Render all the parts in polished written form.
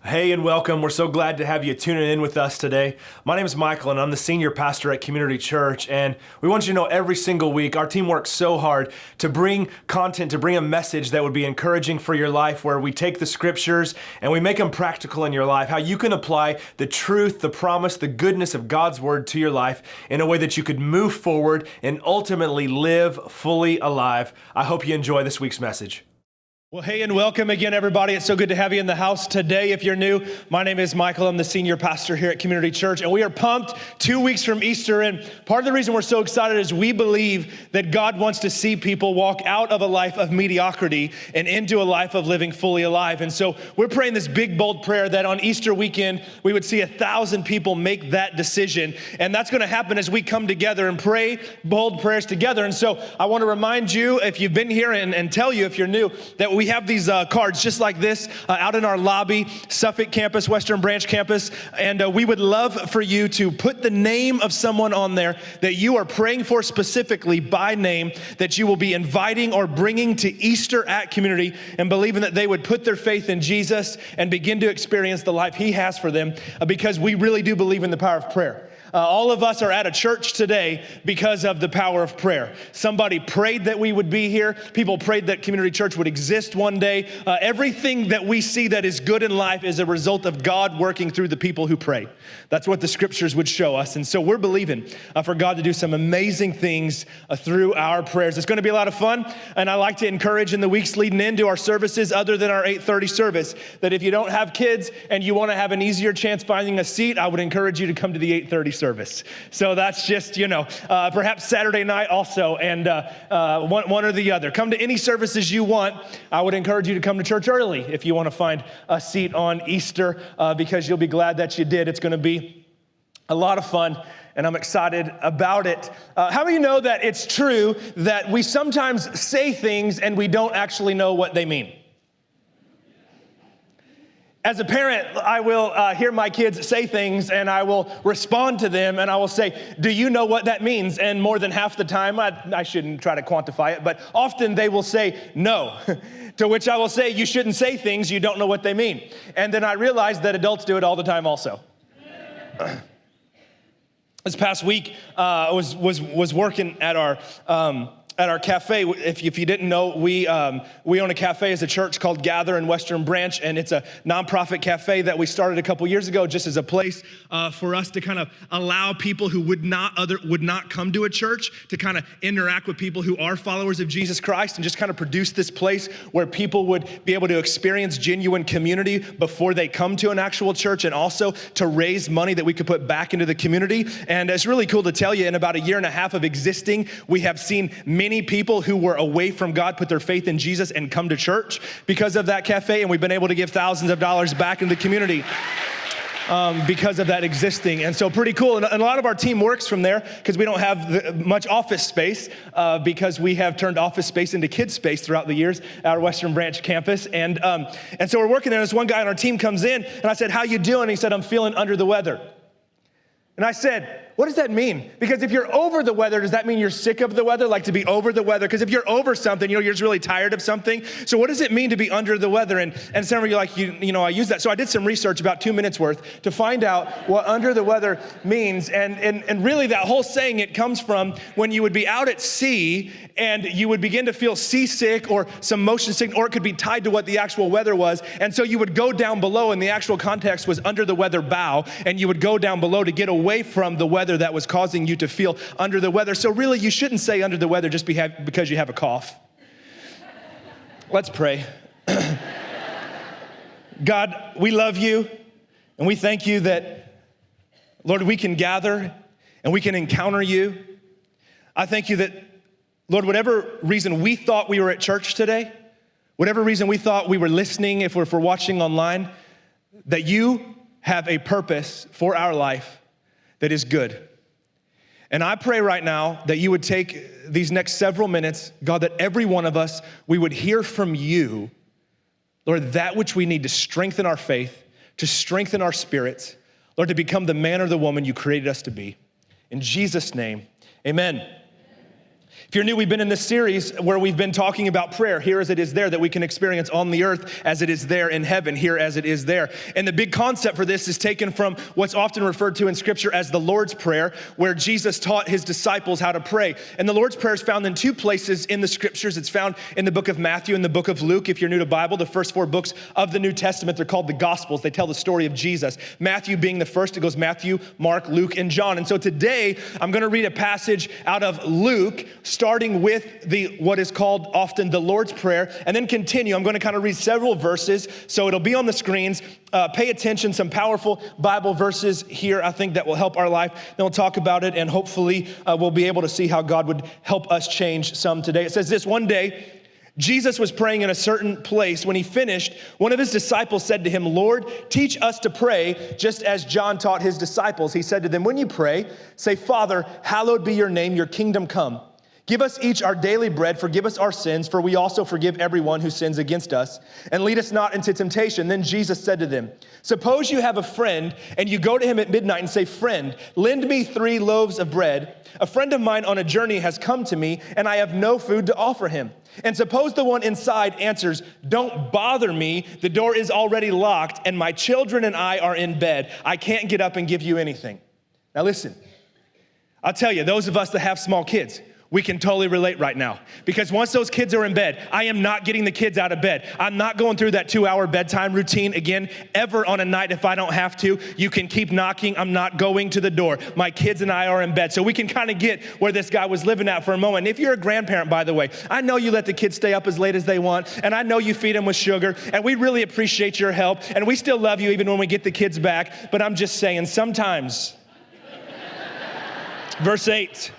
Hey and welcome. We're so glad to have you tuning in with us today. My name is Michael and I'm the senior pastor at Community Church, and we want you to know every single week our team works so hard to bring content, to bring a message that would be encouraging for your life, where we take the scriptures and we make them practical in your life, how you can apply the truth, the promise, the goodness of God's word to your life in a way that you could move forward and ultimately live fully alive. I hope you enjoy this week's message. Well, hey and welcome again, everybody. It's so good to have you in the house today. If you're new, my name is Michael. I'm the senior pastor here at Community Church, and we are pumped 2 weeks from Easter. And part of the reason we're so excited is we believe that God wants to see people walk out of a life of mediocrity and into a life of living fully alive. And so we're praying this big, bold prayer that on Easter weekend, we would see 1,000 people make that decision. And that's going to happen as we come together and pray bold prayers together. And so I want to remind you, if you've been here, and tell you if you're new, that we have these cards just like this out in our lobby, Suffolk campus, Western Branch campus, and we would love for you to put the name of someone on there that you are praying for specifically by name, that you will be inviting or bringing to Easter at Community, and believing that they would put their faith in Jesus and begin to experience the life He has for them, because we really do believe in the power of prayer. All of us are at a church today because of the power of prayer. Somebody prayed that we would be here. People prayed that Community Church would exist one day. Everything that we see that is good in life is a result of God working through the people who pray. That's what the scriptures would show us. And so we're believing for God to do some amazing things through our prayers. It's going to be a lot of fun. And I like to encourage in the weeks leading into our services, other than our 8:30 service, that if you don't have kids and you want to have an easier chance finding a seat, I would encourage you to come to the 8:30 service. So that's just, perhaps Saturday night also, and one or the other. Come to any services you want. I would encourage you to come to church early if you want to find a seat on Easter, because you'll be glad that you did. It's going to be a lot of fun, and I'm excited about it. How many of you know that it's true that we sometimes say things and we don't actually know what they mean? As a parent, I will hear my kids say things and I will respond to them and I will say, do you know what that means? And more than half the time, I shouldn't try to quantify it, but often they will say no, to which I will say, you shouldn't say things you don't know what they mean. And then I realize that adults do it all the time also. This past week, I was working at our cafe. If you didn't know, we own a cafe as a church called Gather in Western Branch, and it's a nonprofit cafe that we started a couple years ago, just as a place for us to kind of allow people who would not come to a church to kind of interact with people who are followers of Jesus Christ, and just kind of produce this place where people would be able to experience genuine community before they come to an actual church, and also to raise money that we could put back into the community. And it's really cool to tell you, in about a year and a half of existing, we have seen many people who were away from God put their faith in Jesus and come to church because of that cafe, and we've been able to give thousands of dollars back into the community because of that existing. And so pretty cool. And a lot of our team works from there because we don't have much office space, because we have turned office space into kids space throughout the years at our Western Branch campus. And so we're working there. This one guy on our team comes in and I said, how you doing? He said, I'm feeling under the weather. And I said, what does that mean? Because if you're over the weather, does that mean you're sick of the weather? Like to be over the weather? Because if you're over something, you're just really tired of something. So what does it mean to be under the weather? And some of you are like, I use that. So I did some research, about 2 minutes worth, to find out what under the weather means. And really that whole saying, it comes from when you would be out at sea and you would begin to feel seasick or some motion sickness, or it could be tied to what the actual weather was. And so you would go down below, and the actual context was under the weather bow, and you would go down below to get away from the weather that was causing you to feel under the weather. So really, you shouldn't say under the weather just because you have a cough. Let's pray. God, we love you, and we thank you that, Lord, we can gather and we can encounter you. I thank you that, Lord, whatever reason we thought we were at church today, whatever reason we thought we were listening, if we're watching online, that you have a purpose for our life that is good. And I pray right now that you would take these next several minutes, God, that every one of us, we would hear from you, Lord, that which we need to strengthen our faith, to strengthen our spirits, Lord, to become the man or the woman you created us to be. In Jesus' name, amen. If you're new, we've been in this series where we've been talking about prayer, here as it is there, that we can experience on the earth as it is there in heaven, here as it is there. And the big concept for this is taken from what's often referred to in Scripture as the Lord's Prayer, where Jesus taught his disciples how to pray. And the Lord's Prayer is found in two places in the Scriptures. It's found in the book of Matthew and the book of Luke. If you're new to Bible, the first four books of the New Testament, they're called the Gospels. They tell the story of Jesus. Matthew being the first, it goes Matthew, Mark, Luke, and John. And so today, I'm going to read a passage out of Luke, starting with what is called often the Lord's Prayer, and then continue. I'm going to kind of read several verses, so it'll be on the screens. Pay attention, some powerful Bible verses here, I think that will help our life. Then we'll talk about it, and hopefully we'll be able to see how God would help us change some today. It says this: one day, Jesus was praying in a certain place. When he finished, one of his disciples said to him, "Lord, teach us to pray, just as John taught his disciples." He said to them, "When you pray, say, 'Father, hallowed be your name, your kingdom come. Give us each our daily bread, forgive us our sins, for we also forgive everyone who sins against us. And lead us not into temptation.'" Then Jesus said to them, "Suppose you have a friend, and you go to him at midnight and say, 'Friend, lend me 3 loaves of bread. A friend of mine on a journey has come to me, and I have no food to offer him.' And suppose the one inside answers, 'Don't bother me, the door is already locked, and my children and I are in bed. I can't get up and give you anything.'" Now listen, I'll tell you, those of us that have small kids, we can totally relate right now. Because once those kids are in bed, I am not getting the kids out of bed. I'm not going through that 2-hour bedtime routine again, ever on a night if I don't have to. You can keep knocking. I'm not going to the door. My kids and I are in bed. So we can kind of get where this guy was living at for a moment. If you're a grandparent, by the way, I know you let the kids stay up as late as they want, and I know you feed them with sugar, and we really appreciate your help, and we still love you even when we get the kids back. But I'm just saying, sometimes, verse 8,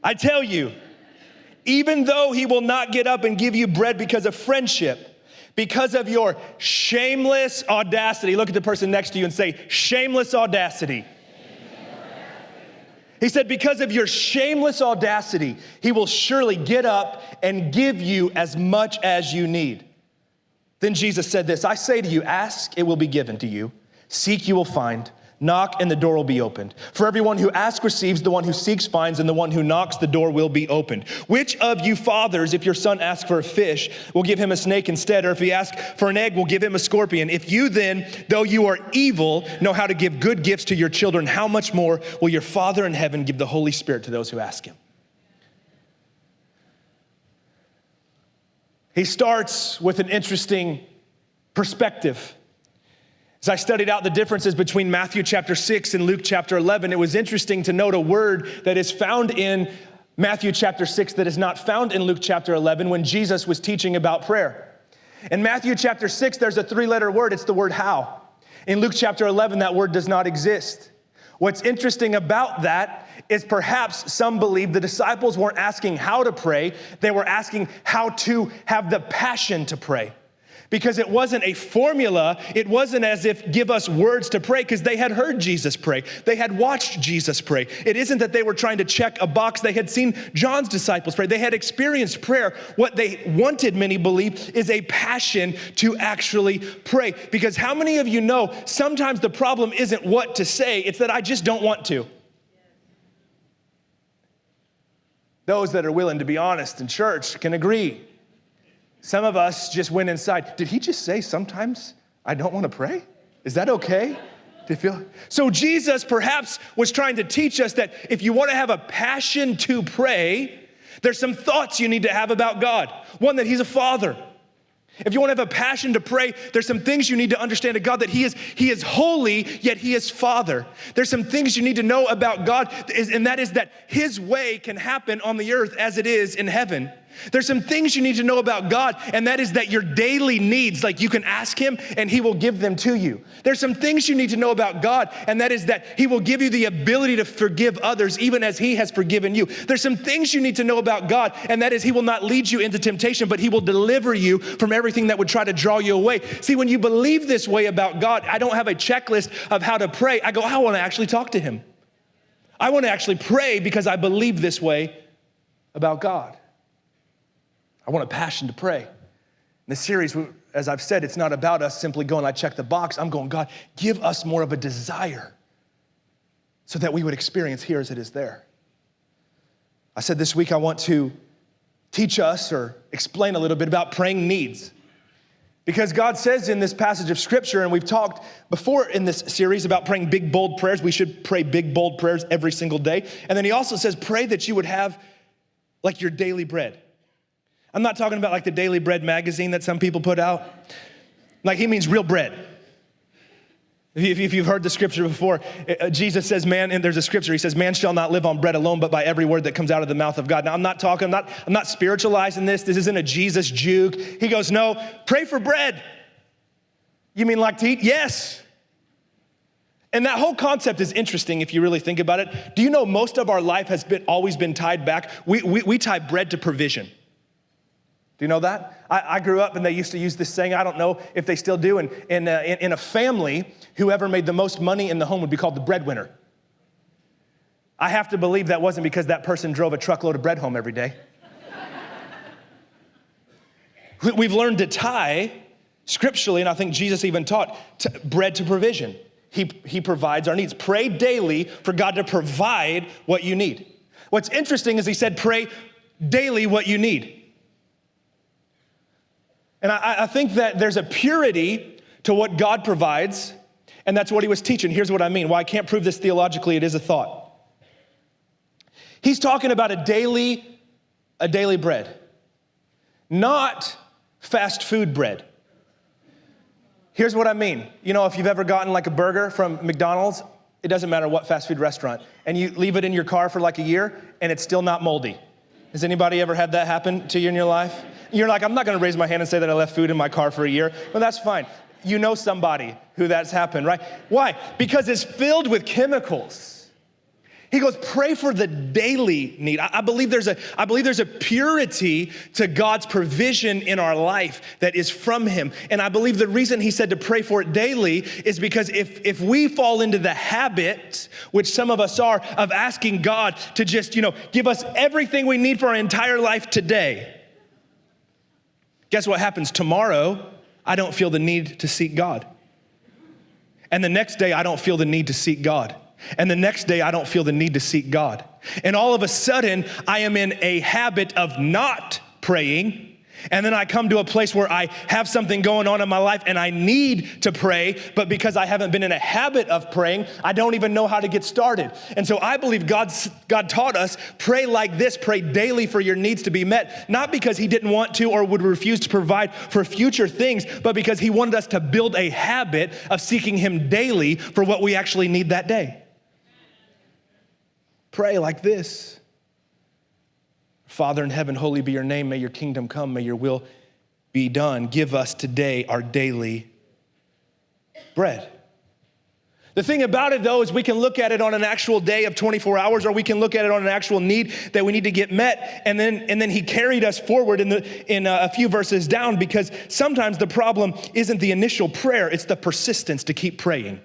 "I tell you, even though he will not get up and give you bread because of friendship, because of your shameless audacity," look at the person next to you and say, "Shameless audacity." He said, "Because of your shameless audacity, he will surely get up and give you as much as you need." Then Jesus said this: "I say to you, ask, it will be given to you. Seek, you will find. Knock, and the door will be opened. For everyone who asks receives, the one who seeks finds, and the one who knocks, the door will be opened. Which of you fathers, if your son asks for a fish, will give him a snake instead? Or if he asks for an egg, will give him a scorpion? If you then, though you are evil, know how to give good gifts to your children, how much more will your Father in heaven give the Holy Spirit to those who ask him?" He starts with an interesting perspective. As I studied out the differences between Matthew chapter 6 and Luke chapter 11, it was interesting to note a word that is found in Matthew chapter 6 that is not found in Luke chapter 11 when Jesus was teaching about prayer. In Matthew chapter 6, there's a 3-letter word. It's the word how. In Luke chapter 11, that word does not exist. What's interesting about that is perhaps some believe the disciples weren't asking how to pray. They were asking how to have the passion to pray. Because it wasn't a formula. It wasn't as if give us words to pray, because they had heard Jesus pray. They had watched Jesus pray. It isn't that they were trying to check a box. They had seen John's disciples pray. They had experienced prayer. What they wanted, many believe, is a passion to actually pray. Because how many of you know sometimes the problem isn't what to say, it's that I just don't want to. Those that are willing to be honest in church can agree. Some of us just went inside. Did he just say sometimes I don't want to pray? Is that okay? Do you feel? So Jesus perhaps was trying to teach us that if you want to have a passion to pray, there's some thoughts you need to have about God. One, that he's a father. If you want to have a passion to pray, there's some things you need to understand of God, that he is holy, yet he is Father. There's some things you need to know about God, and that is that his way can happen on the earth as it is in heaven. There's some things you need to know about God, and that is that your daily needs, like you can ask him and he will give them to you. There's some things you need to know about God, and that is that he will give you the ability to forgive others even as he has forgiven you. There's some things you need to know about God, and that is he will not lead you into temptation, but he will deliver you from everything that would try to draw you away. See, when you believe this way about God, I don't have a checklist of how to pray. I go, I want to actually talk to him. I want to actually pray because I believe this way about God. I want a passion to pray. In this series, as I've said, it's not about us simply going, I check the box. I'm going, God, give us more of a desire so that we would experience here as it is there. I said this week I want to teach us or explain a little bit about praying needs. Because God says in this passage of scripture, and we've talked before in this series about praying big, bold prayers. We should pray big, bold prayers every single day. And then he also says, pray that you would have like your daily bread. I'm not talking about like the Daily Bread magazine that some people put out. Like he means real bread. If you've heard the scripture before, Jesus says, man, and there's a scripture, he says, man shall not live on bread alone, but by every word that comes out of the mouth of God. Now, I'm not spiritualizing this. This isn't a Jesus juke. He goes, no, pray for bread. You mean like to eat? Yes. And that whole concept is interesting if you really think about it. Do you know most of our life has always been tied back? We tie bread to provision. Do you know that? I grew up and they used to use this saying, I don't know if they still do, and in a family, whoever made the most money in the home would be called the breadwinner. I have to believe that wasn't because that person drove a truckload of bread home every day. We've learned to tie, scripturally, and I think Jesus even taught, bread to provision. He provides our needs. Pray daily for God to provide what you need. What's interesting is he said, pray daily what you need. And I think that there's a purity to what God provides, and that's what he was teaching. Here's what I mean. Why I can't prove this theologically, it is a thought. He's talking about a daily bread, not fast food bread. Here's what I mean. You know, if you've ever gotten like a burger from McDonald's, it doesn't matter what fast food restaurant, and you leave it in your car for like a year, and it's still not moldy. Has anybody ever had that happen to you in your life? You're like, I'm not gonna raise my hand and say that I left food in my car for a year. Well, that's fine. You know somebody who that's happened, right? Why? Because it's filled with chemicals. He goes, pray for the daily need. I believe there's a purity to God's provision in our life that is from him. And I believe the reason he said to pray for it daily is because if we fall into the habit, which some of us are, of asking God to just, give us everything we need for our entire life today, guess what happens? Tomorrow, I don't feel the need to seek God. And the next day, I don't feel the need to seek God. And the next day, I don't feel the need to seek God. And all of a sudden, I am in a habit of not praying. And then I come to a place where I have something going on in my life and I need to pray, but because I haven't been in a habit of praying, I don't even know how to get started. And so I believe God taught us, pray like this, pray daily for your needs to be met, not because he didn't want to or would refuse to provide for future things, but because he wanted us to build a habit of seeking him daily for what we actually need that day. Pray like this. Father in heaven, holy be your name. May your kingdom come. May your will be done. Give us today our daily bread. The thing about it, though, is we can look at it on an actual day of 24 hours, or we can look at it on an actual need that we need to get met. And then he carried us forward in a few verses down, because sometimes the problem isn't the initial prayer, it's the persistence to keep praying.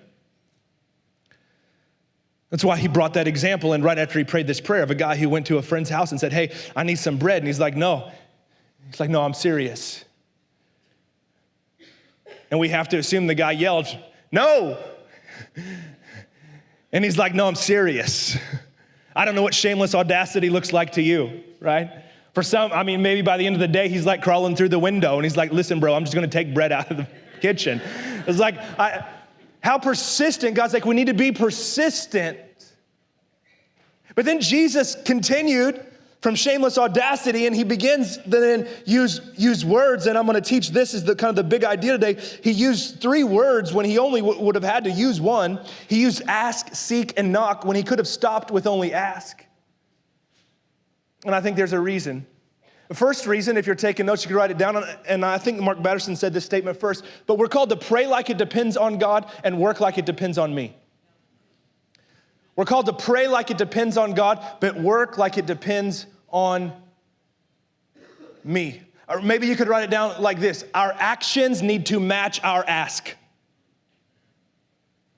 That's why he brought that example, and right after he prayed this prayer of a guy who went to a friend's house and said, hey, I need some bread. And he's like, no. He's like, no, I'm serious. And we have to assume the guy yelled, no. And he's like, no, I'm serious. I don't know what shameless audacity looks like to you, right? For some, maybe by the end of the day, he's like crawling through the window and he's like, listen, bro, I'm just gonna take bread out of the kitchen. It's like, how persistent, God's like, we need to be persistent. But then Jesus continued from shameless audacity, and he begins to then use words, and I'm gonna teach this is the kind of the big idea today. He used 3 words when he only would have had to use 1. He used ask, seek, and knock when he could have stopped with only ask. And I think there's a reason. The first reason, if you're taking notes, you can write it down, and I think Mark Batterson said this statement first, but we're called to pray like it depends on God and work like it depends on me. We're called to pray like it depends on God, but work like it depends on me. Or maybe you could write it down like this. Our actions need to match our ask.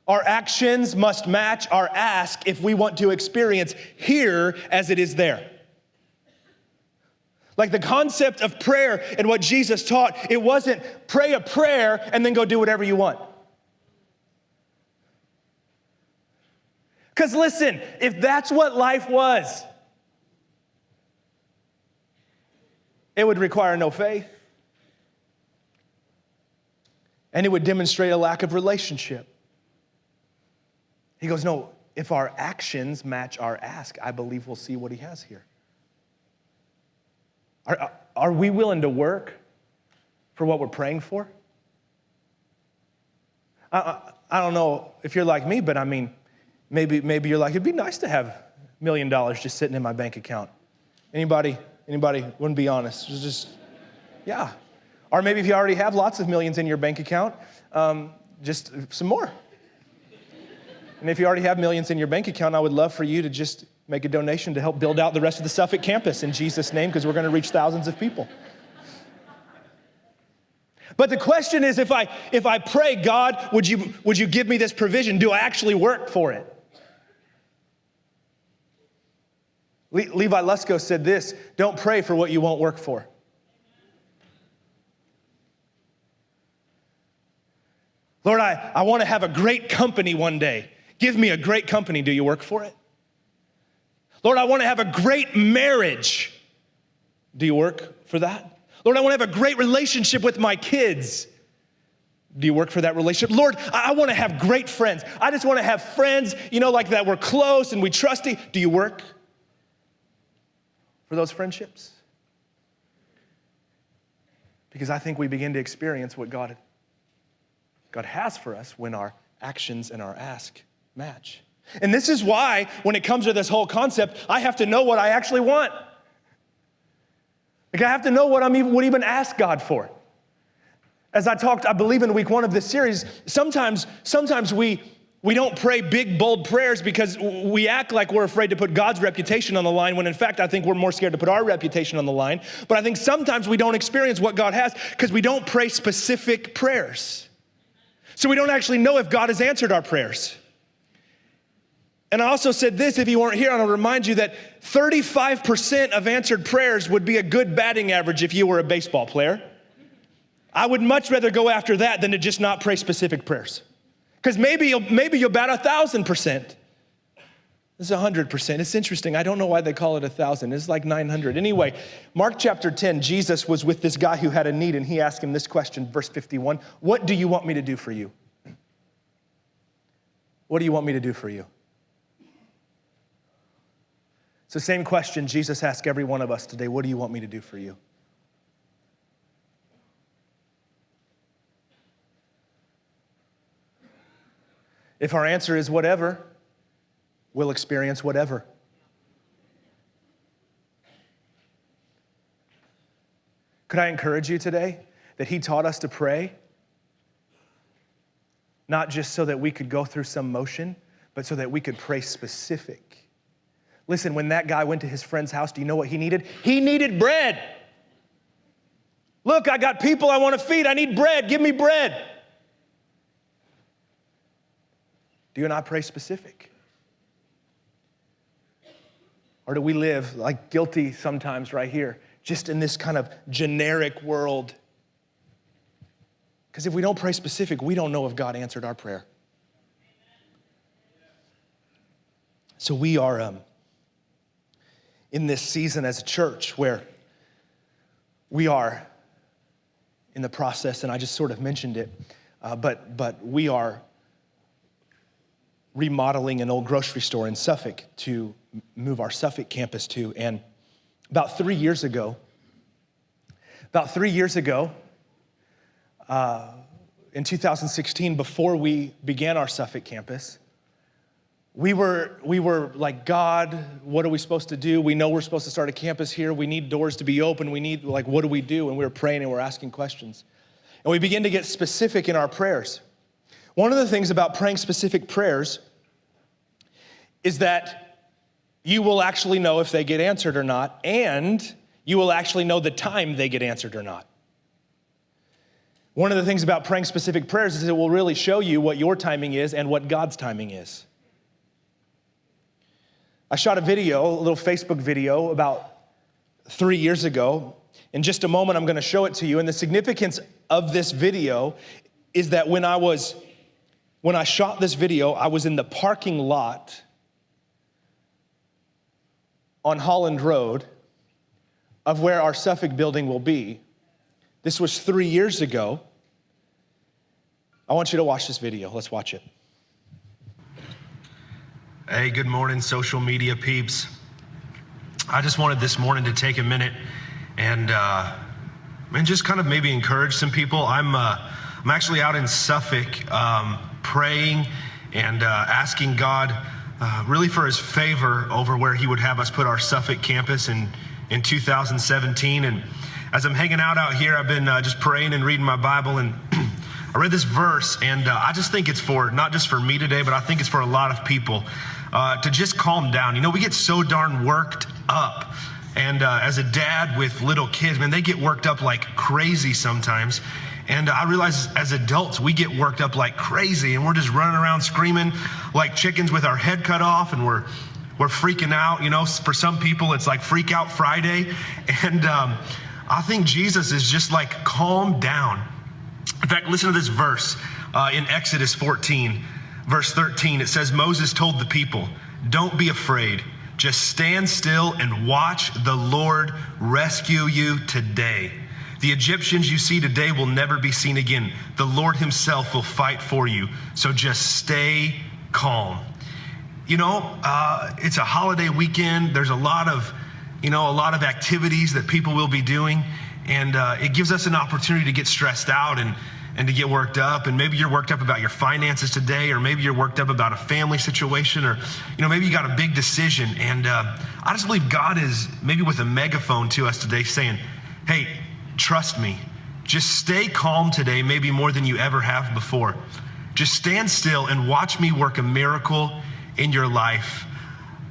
Our actions must match our ask if we want to experience here as it is there. Like the concept of prayer and what Jesus taught, it wasn't pray a prayer and then go do whatever you want. Because listen, if that's what life was, it would require no faith. And it would demonstrate a lack of relationship. He goes, no, if our actions match our ask, I believe we'll see what he has here. Are we willing to work for what we're praying for? I don't know if you're like me, but I mean, maybe you're like, it'd be nice to have $1 million just sitting in my bank account. Anybody wouldn't be honest? Just, yeah. Or maybe if you already have lots of millions in your bank account, just some more. And if you already have millions in your bank account, I would love for you to just make a donation to help build out the rest of the Suffolk campus in Jesus' name, because we're going to reach thousands of people. But the question is, if I pray, God, would you give me this provision? Do I actually work for it? Levi Lusko said this: don't pray for what you won't work for. Lord, I want to have a great company one day. Give me a great company. Do you work for it? Lord, I want to have a great marriage. Do you work for that? Lord, I want to have a great relationship with my kids. Do you work for that relationship? Lord, I want to have great friends. I just want to have friends, like that we're close and we trust. Do you work for those friendships? Because I think we begin to experience what God has for us when our actions and our ask match. And this is why, when it comes to this whole concept, I have to know what I actually want. I have to know what would even ask God for. As I talked, I believe in week 1 of this series, sometimes we don't pray big, bold prayers because we act like we're afraid to put God's reputation on the line, when in fact, I think we're more scared to put our reputation on the line. But I think sometimes we don't experience what God has because we don't pray specific prayers. So we don't actually know if God has answered our prayers. And I also said this, if you weren't here, I'll remind you that 35% of answered prayers would be a good batting average if you were a baseball player. I would much rather go after that than to just not pray specific prayers. Because maybe you'll bat 1,000%. This is 100%. It's interesting. I don't know why they call it 1,000. It's like 900. Anyway, Mark chapter 10, Jesus was with this guy who had a need, and he asked him this question, verse 51, what do you want me to do for you? What do you want me to do for you? It's the same question Jesus asked every one of us today. What do you want me to do for you? If our answer is whatever, we'll experience whatever. Could I encourage you today that he taught us to pray, not just so that we could go through some motion, but so that we could pray specific. Listen, when that guy went to his friend's house, do you know what he needed? He needed bread. Look, I got people I want to feed. I need bread. Give me bread. Do you and I pray specific? Or do we live like guilty sometimes right here, just in this kind of generic world? Because if we don't pray specific, we don't know if God answered our prayer. So we are in this season as a church where we are in the process, and I just sort of mentioned it, but we are remodeling an old grocery store in Suffolk to move our Suffolk campus to. And about 3 years ago, in 2016, before we began our Suffolk campus, we were like, God, what are we supposed to do? We know we're supposed to start a campus here. We need doors to be open. We need, what do we do? And we were praying and we're asking questions. And we began to get specific in our prayers. One of the things about praying specific prayers is that you will actually know if they get answered or not, and you will actually know the time they get answered or not. One of the things about praying specific prayers is it will really show you what your timing is and what God's timing is. I shot a little Facebook video about 3 years ago. In just a moment, I'm going to show it to you. And the significance of this video is that when I shot this video, I was in the parking lot on Holland Road of where our Suffolk building will be. This was 3 years ago. I want you to watch this video. Let's watch it. Hey, good morning, social media peeps. I just wanted this morning to take a minute and just kind of maybe encourage some people. I'm actually out in Suffolk praying and asking God really for his favor over where he would have us put our Suffolk campus in 2017. And as I'm hanging out here, I've been just praying and reading my Bible, and I read this verse, and I just think it's for, not just for me today, but I think it's for a lot of people to just calm down. You know, we get so darn worked up. And as a dad with little kids, man, they get worked up like crazy sometimes. And I realize as adults, we get worked up like crazy, and we're just running around screaming like chickens with our head cut off, and we're freaking out. You know, for some people, it's like Freak Out Friday. And I think Jesus is just like, calm down. In fact, listen to this verse in Exodus 14, verse 13. It says, Moses told the people, "Don't be afraid. Just stand still and watch the Lord rescue you today. The Egyptians you see today will never be seen again. The Lord himself will fight for you. So just stay calm." You know, it's a holiday weekend. There's a lot of activities that people will be doing. And it gives us an opportunity to get stressed out and to get worked up. And maybe you're worked up about your finances today, or maybe you're worked up about a family situation, or, you know, maybe you got a big decision. And I just believe God is maybe with a megaphone to us today saying, hey, trust me. Just stay calm today, maybe more than you ever have before. Just stand still and watch me work a miracle in your life.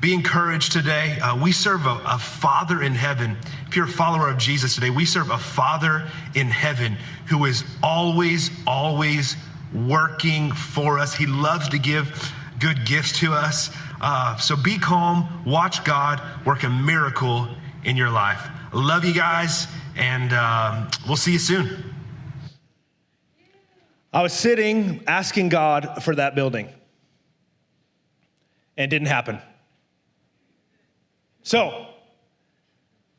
Be encouraged today. We serve a Father in heaven. If you're a follower of Jesus today, we serve a Father in heaven who is always, always working for us. He loves to give good gifts to us. So be calm, watch God work a miracle in your life. I love you guys, and we'll see you soon. I was sitting asking God for that building, and it didn't happen. So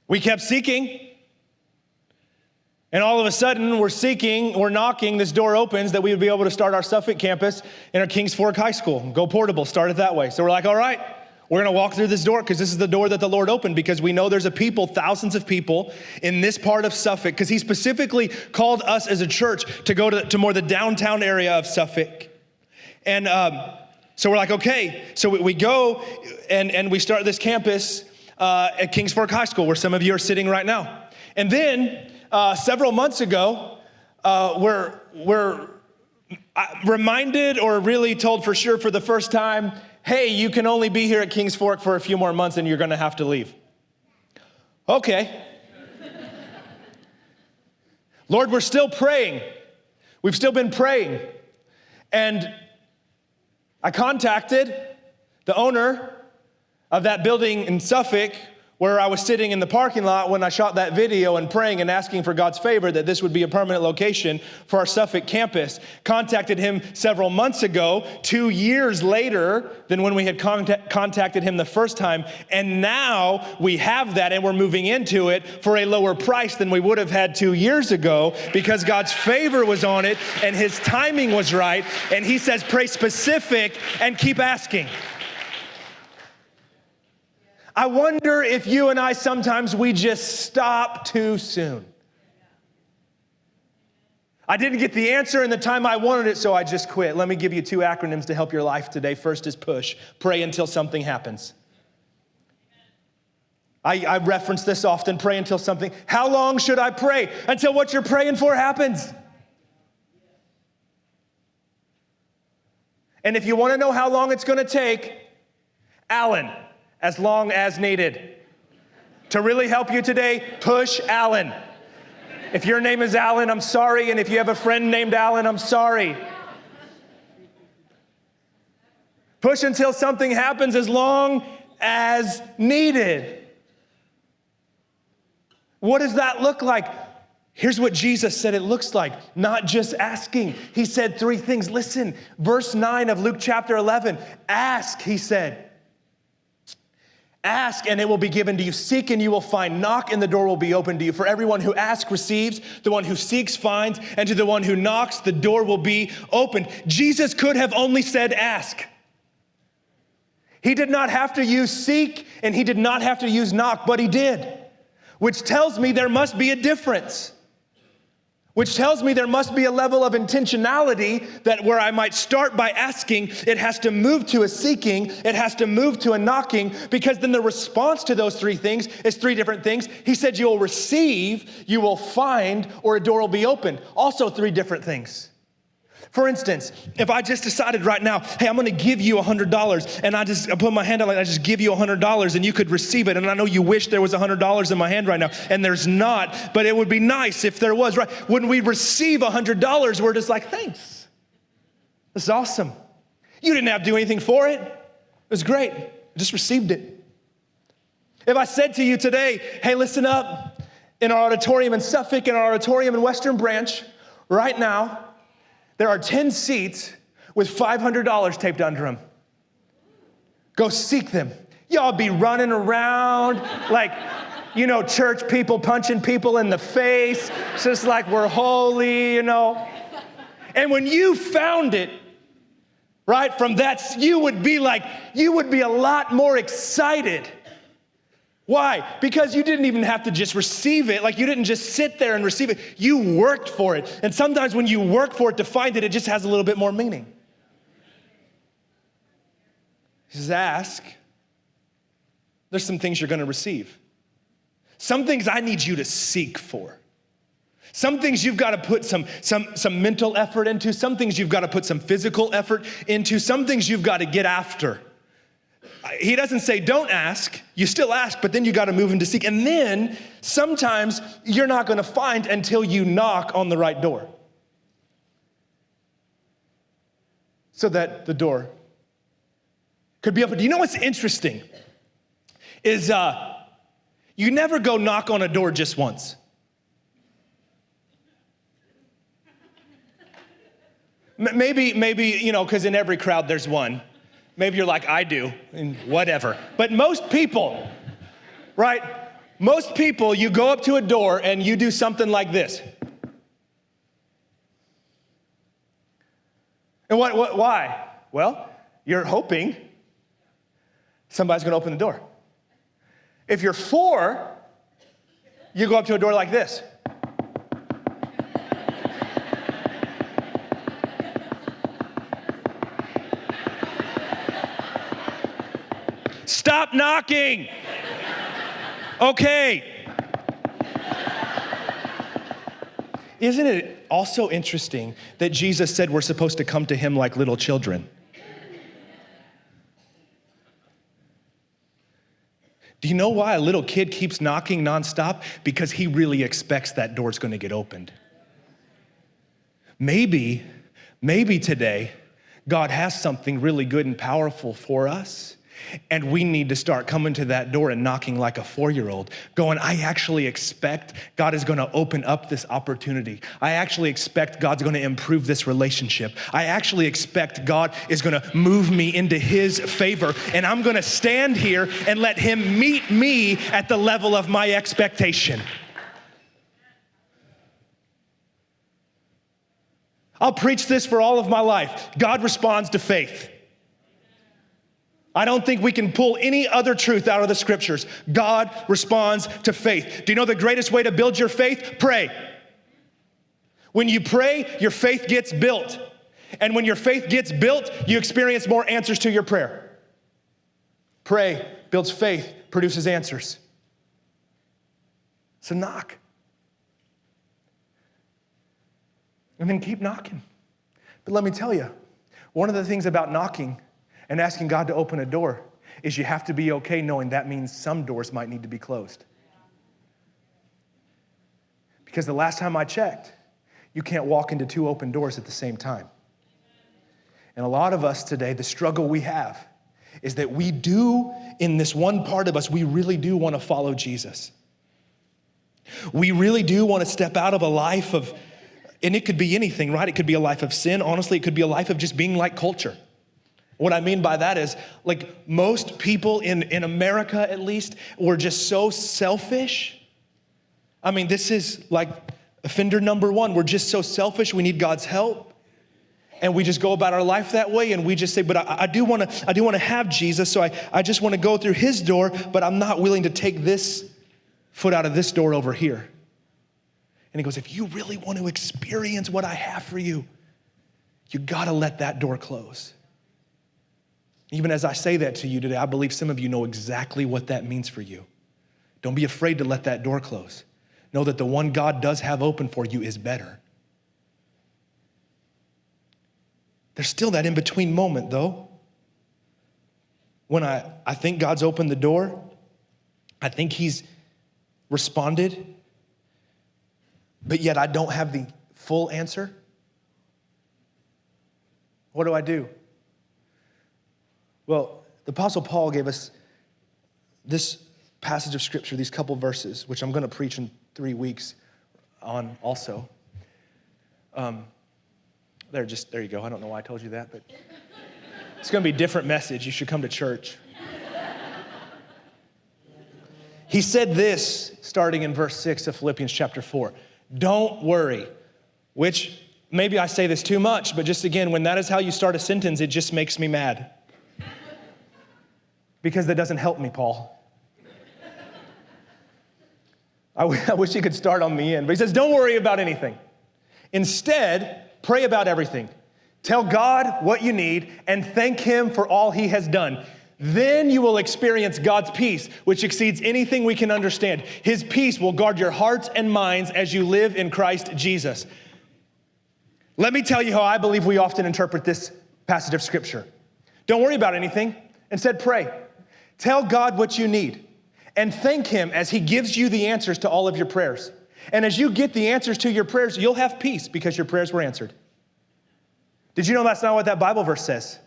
we kept seeking, and all of a sudden we're knocking, this door opens that we would be able to start our Suffolk campus in our Kings Fork High School. Go portable, start it that way. So we're like, all right, we're gonna walk through this door because this is the door that the Lord opened, because we know there's a people, thousands of people in this part of Suffolk, because he specifically called us as a church to go to more the downtown area of Suffolk. And so we're like, okay, so we go and we start this campus at Kings Fork High School, where some of you are sitting right now. And then several months ago, we're reminded, or really told for sure for the first time, hey, you can only be here at Kings Fork for a few more months and you're gonna have to leave. Okay. Lord, we're still praying. We've still been praying. And I contacted the owner of that building in Suffolk, where I was sitting in the parking lot when I shot that video and praying and asking for God's favor that this would be a permanent location for our Suffolk campus. Contacted him several months ago, 2 years later than when we had contacted him the first time. And now we have that, and we're moving into it for a lower price than we would have had 2 years ago, because God's favor was on it and his timing was right. And he says, pray specific and keep asking. I wonder if you and I sometimes we just stop too soon. I didn't get the answer in the time I wanted it, so I just quit. Let me give you 2 acronyms to help your life today. First is push. Pray until something happens. I reference this often, pray until something. How long should I pray? Until what you're praying for happens. And if you want to know how long it's going to take, Alan. As long as needed. To really help you today, push Alan. If your name is Alan, I'm sorry. And if you have a friend named Alan, I'm sorry. Push until something happens, as long as needed. What does that look like? Here's what Jesus said it looks like, not just asking. He said 3 things. Listen, verse 9 of Luke chapter 11. Ask, he said. Ask and it will be given to you. Seek and you will find. Knock and the door will be opened to you. For everyone who asks receives, the one who seeks finds, and to the one who knocks the door will be opened. Jesus could have only said ask. He did not have to use seek and he did not have to use knock, but he did, which tells me there must be a difference. Which tells me there must be a level of intentionality that where I might start by asking, it has to move to a seeking, it has to move to a knocking, because then the response to those three things is three different things. He said you will receive, you will find, or a door will be opened. Also three different things. For instance, if I just decided right now, hey, I'm gonna give you $100, and I put my hand out like I just give you $100 and you could receive it, and I know you wish there was $100 in my hand right now, and there's not, but it would be nice if there was, right? When we receive $100, we're just like, thanks. This is awesome. You didn't have to do anything for it. It was great. I just received it. If I said to you today, hey, listen up, in our auditorium in Suffolk, in our auditorium in Western Branch, right now, there are 10 seats with $500 taped under them. Go seek them. Y'all be running around like, church people punching people in the face, just like we're holy, And when you found it, right, from that, you would be a lot more excited. Why? Because you didn't even have to just receive it. Like you didn't just sit there and receive it. You worked for it. And sometimes when you work for it to find it, it just has a little bit more meaning. Just ask. There's some things you're going to receive. Some things I need you to seek for. Some things you've got to put some mental effort into. Some things you've got to put some physical effort into. Some things you've got to get after. He doesn't say don't ask, you still ask, but then you got to move into seek. And then sometimes you're not going to find until you knock on the right door. So that the door could be open. Do you know what's interesting? Is you never go knock on a door just once. Maybe, because in every crowd there's one. Maybe you're like, I do, and whatever. But most people, right? Most people, you go up to a door and you do something like this. And why? Well, you're hoping somebody's gonna open the door. If you're 4, you go up to a door like this. Stop knocking. Okay. Isn't it also interesting that Jesus said we're supposed to come to him like little children? Do you know why a little kid keeps knocking nonstop? Because he really expects that door's gonna get opened. Maybe today, God has something really good and powerful for us. And we need to start coming to that door and knocking like a 4-year-old, going, I actually expect God is gonna open up this opportunity. I actually expect God's gonna improve this relationship. I actually expect God is gonna move me into his favor, and I'm gonna stand here and let him meet me at the level of my expectation. I'll preach this for all of my life. God responds to faith. I don't think we can pull any other truth out of the scriptures. God responds to faith. Do you know the greatest way to build your faith? Pray. When you pray, your faith gets built. And when your faith gets built, you experience more answers to your prayer. Pray builds faith, produces answers. So knock. And then keep knocking. But let me tell you, one of the things about knocking and asking God to open a door is you have to be okay knowing that means some doors might need to be closed. Because the last time I checked, you can't walk into 2 open doors at the same time. And a lot of us today, the struggle we have is that we do, in this one part of us, we really do want to follow Jesus. We really do want to step out of a life of, and it could be anything, right? It could be a life of sin. Honestly, it could be a life of just being like culture. What I mean by that is, like, most people in America, at least, were just so selfish. I mean, this is like offender number one. We're just so selfish. We need God's help. And we just go about our life that way, and we just say, but I do want to have Jesus, so I just want to go through his door, but I'm not willing to take this foot out of this door over here. And he goes, if you really want to experience what I have for you, you got to let that door close. Even as I say that to you today, I believe some of you know exactly what that means for you. Don't be afraid to let that door close. Know that the one God does have open for you is better. There's still that in-between moment, though, when I think God's opened the door. I think he's responded, but yet I don't have the full answer. What do I do? Well, the Apostle Paul gave us this passage of Scripture, these couple verses, which I'm going to preach in 3 weeks on also. There you go. I don't know why I told you that, but it's going to be a different message. You should come to church. He said this, starting in verse 6 of Philippians chapter 4. Don't worry, which maybe I say this too much, but just again, when that is how you start a sentence, it just makes me mad. Because that doesn't help me, Paul. I wish he could start on the end. But he says, don't worry about anything. Instead, pray about everything. Tell God what you need and thank him for all he has done. Then you will experience God's peace, which exceeds anything we can understand. His peace will guard your hearts and minds as you live in Christ Jesus. Let me tell you how I believe we often interpret this passage of Scripture. Don't worry about anything. Instead, pray. Tell God what you need and thank him as he gives you the answers to all of your prayers. And as you get the answers to your prayers, you'll have peace because your prayers were answered. Did you know that's not what that Bible verse says?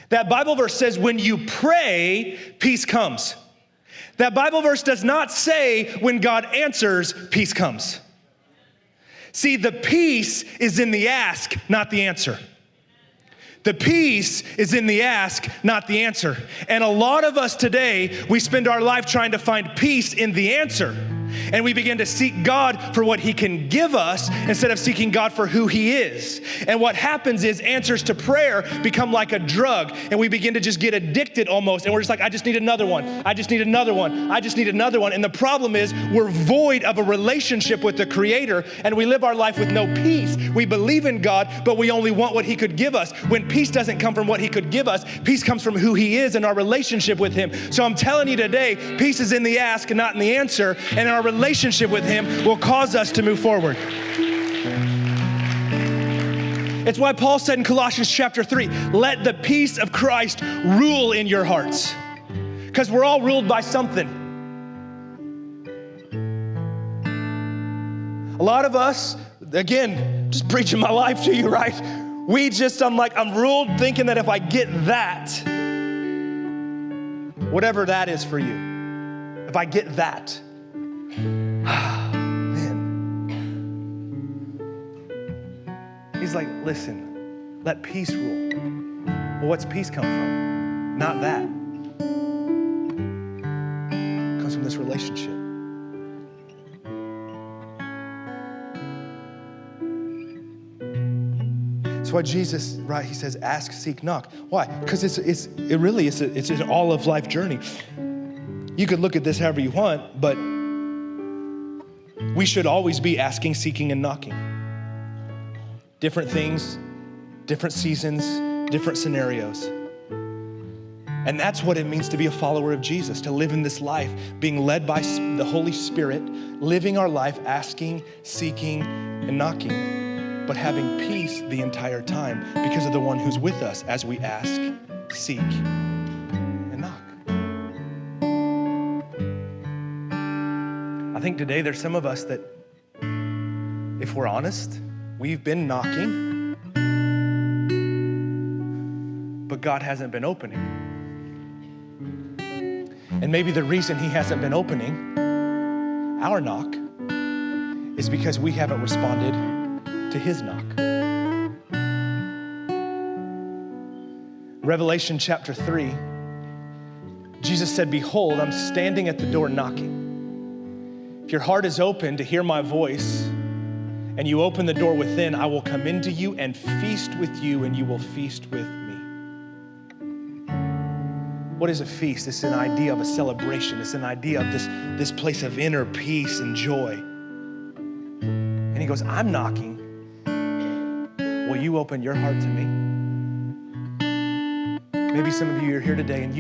That Bible verse says when you pray, peace comes. That Bible verse does not say when God answers, peace comes. See, the peace is in the ask, not the answer. The peace is in the ask, not the answer. And a lot of us today, we spend our life trying to find peace in the answer. And we begin to seek God for what he can give us instead of seeking God for who he is. And what happens is answers to prayer become like a drug, and we begin to just get addicted almost. And we're just like, I just need another one. I just need another one. I just need another one. And the problem is we're void of a relationship with the Creator, and we live our life with no peace. We believe in God, but we only want what he could give us. When peace doesn't come from what he could give us, peace comes from who he is and our relationship with him. So I'm telling you today, peace is in the ask and not in the answer, and our relationship with him will cause us to move forward. It's why Paul said in Colossians chapter 3, let the peace of Christ rule in your hearts. Because we're all ruled by something. A lot of us, again, just preaching my life to you, right? I'm ruled thinking that if I get that, whatever that is for you, if I get that, man. He's like, listen, let peace rule. Well, what's peace come from? Not that. It comes from this relationship. That's why Jesus, right, he says, ask, seek, knock. Why? Because it's an all of life journey. You could look at this however you want, but we should always be asking, seeking, and knocking. Different things, different seasons, different scenarios. And that's what it means to be a follower of Jesus, to live in this life, being led by the Holy Spirit, living our life, asking, seeking, and knocking, but having peace the entire time because of the one who's with us as we ask, seek, and knock. I think today there's some of us that, if we're honest, we've been knocking, but God hasn't been opening. And maybe the reason he hasn't been opening our knock is because we haven't responded to his knock. Revelation chapter 3, Jesus said, behold, I'm standing at the door knocking. If your heart is open to hear my voice and you open the door within, I will come into you and feast with you and you will feast with me. What is a feast? It's an idea of a celebration. It's an idea of this place of inner peace and joy. And he goes, I'm knocking. Will you open your heart to me? Maybe some of you are here today and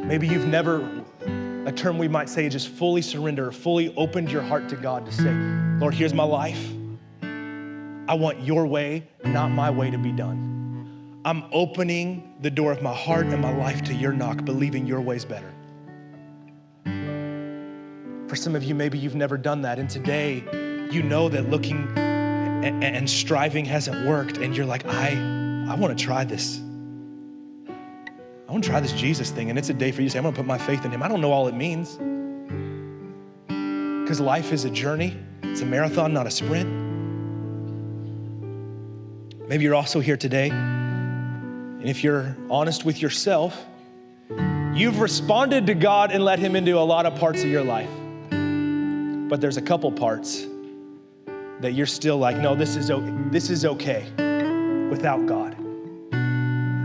maybe you've never, a term we might say, just fully surrender, fully opened your heart to God to say, Lord, here's my life. I want your way, not my way, to be done. I'm opening the door of my heart and my life to your knock, believing your way's better. For some of you, maybe you've never done that, and today you know that looking and striving hasn't worked, and you're like, I want to try this. I want to try this Jesus thing, and it's a day for you to say, I'm going to put my faith in him. I don't know all it means, because life is a journey. It's a marathon, not a sprint. Maybe you're also here today, and if you're honest with yourself, you've responded to God and let him into a lot of parts of your life. But there's a couple parts that you're still like, no, this is okay without God.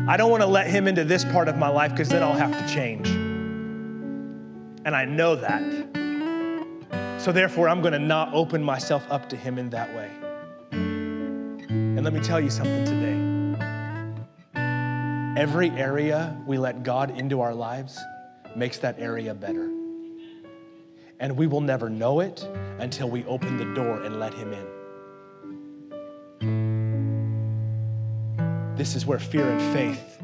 I don't want to let him into this part of my life because then I'll have to change. And I know that. So therefore, I'm going to not open myself up to him in that way. And let me tell you something today. Every area we let God into our lives makes that area better. And we will never know it until we open the door and let him in. This is where fear and faith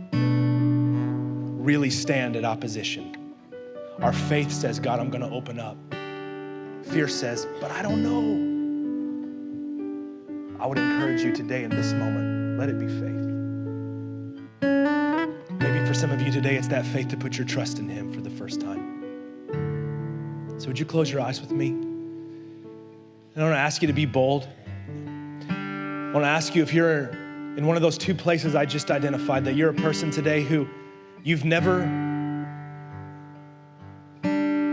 really stand at opposition. Our faith says, God, I'm going to open up. Fear says, but I don't know. I would encourage you today in this moment, let it be faith. Maybe for some of you today, it's that faith to put your trust in him for the first time. So would you close your eyes with me? And I want to ask you to be bold. I want to ask you, if you're in one of those two places I just identified, that you're a person today who you've never,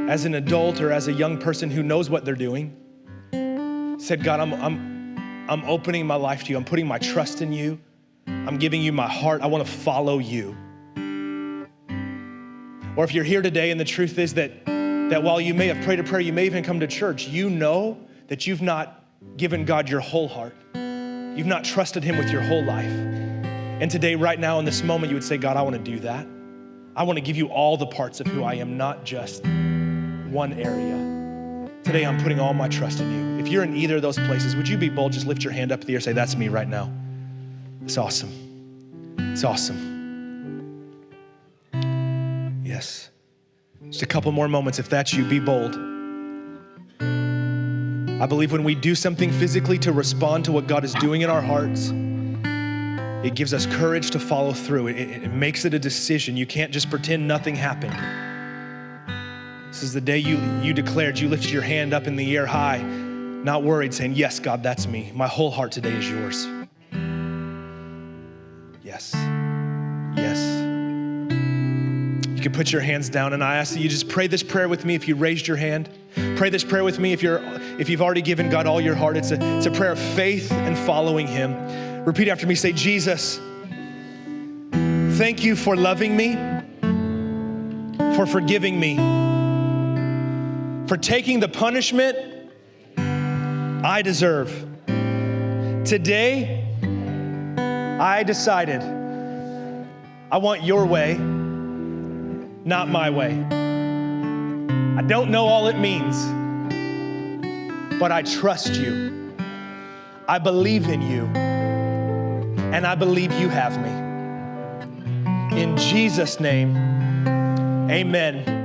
as an adult or as a young person who knows what they're doing, said, God, I'm opening my life to you. I'm putting my trust in you. I'm giving you my heart. I want to follow you. Or if you're here today and the truth is that while you may have prayed a prayer, you may even come to church, you know that you've not given God your whole heart. You've not trusted him with your whole life. And today, right now, in this moment, you would say, God, I want to do that. I want to give you all the parts of who I am, not just one area. Today, I'm putting all my trust in you. If you're in either of those places, would you be bold? Just lift your hand up in the air, say, that's me right now. It's awesome. It's awesome. Yes. Just a couple more moments. If that's you, be bold. I believe when we do something physically to respond to what God is doing in our hearts, it gives us courage to follow through. It makes it a decision. You can't just pretend nothing happened. This is the day you declared, you lifted your hand up in the air high, not worried, saying, yes, God, that's me. My whole heart today is yours. Yes. Yes. You can put your hands down, and I ask that you just pray this prayer with me if you raised your hand. Pray this prayer with me if you've already given God all your heart. It's a prayer of faith and following him. Repeat after me. Say, Jesus, thank you for loving me, for forgiving me, for taking the punishment I deserve. Today, I decided I want your way, not my way. I don't know all it means, but I trust you. I believe in you, and I believe you have me. In Jesus' name, amen.